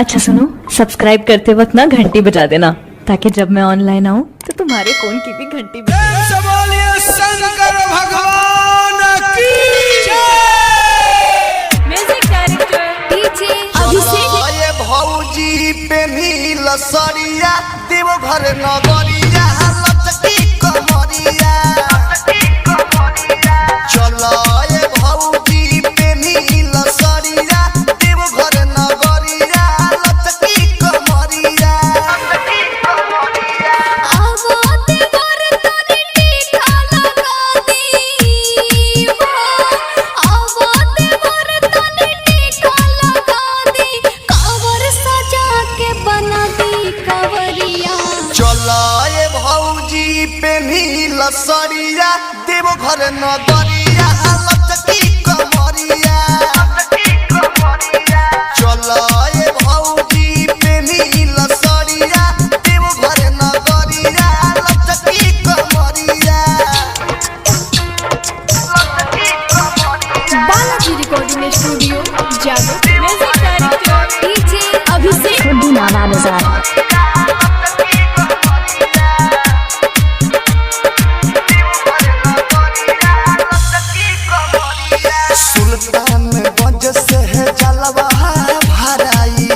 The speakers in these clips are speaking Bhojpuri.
अच्छा सुनो, सब्सक्राइब करते वक्त ना घंटी बजा देना ताकि जब मैं ऑनलाइन आऊँ तो तुम्हारे फोन की भी घंटी बजे। बोलिए शंकर भगवान की म्यूजिक डायरेक्टर डीजे अभिषेक। ये भौजी पे नील सरिया देवघर नगरिया लचकी कमरिया। चलो ये भौजी पे नील सरिया देवघर नगरिया लचकी कमरिया। चलो ये भौजी पे नील सरिया देवघर नगरिया लचकी कमरिया। चलो ये भौजी पे नील सरिया देवघर नगरिया लचकी कमरिया। बालाजी रिकॉर्डिंग स्टूडियो जादू। Music director DJ Abhishek. नाना बाजार। सुल्तानगंज से है जलवा भराई।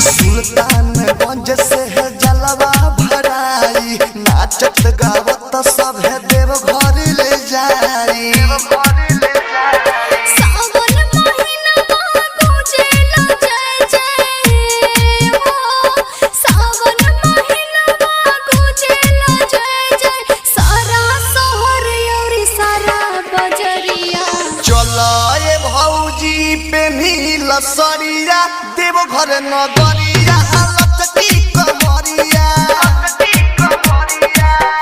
सुल्तानगंज से है जलवा भराई। नाचत गावत सब है देवघर ले जाई। पे नील सरिया देवघर नगरिया लचकी कमरिया।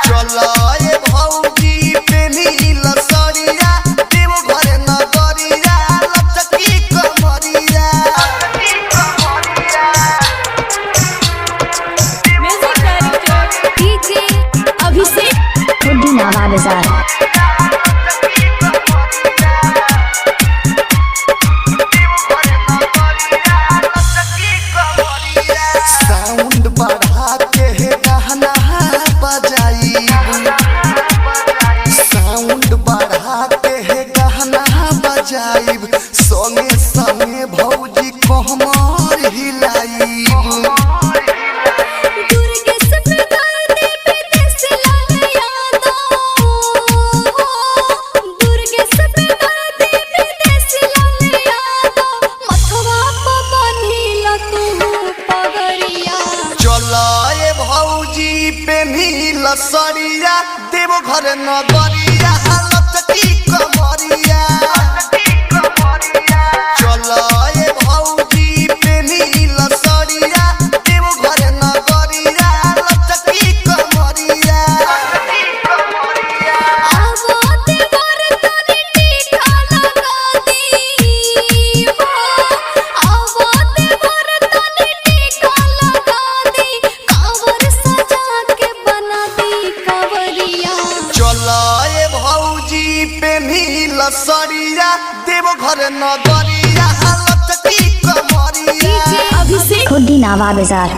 चलो ये भौजी पे नील सरिया देवघर नगरिया लचकी कमरिया। Music director DJ Abhishek. नाना बाजार। साउंड बढ़ा के गाना बजाई। साउंड बढ़ा के गाना बजाई। संगे संगे भौजी कहमर हिलाई। पे नील सरिया देवघर नगरिया लचकी कमरिया। चलो ये भौजी पे नील सरिया देवघर नगरिया लचकी कमरिया। पे नील सरिया देवघर नगरिया लचकी कमरिया। अभिषेक। नाना बाजार।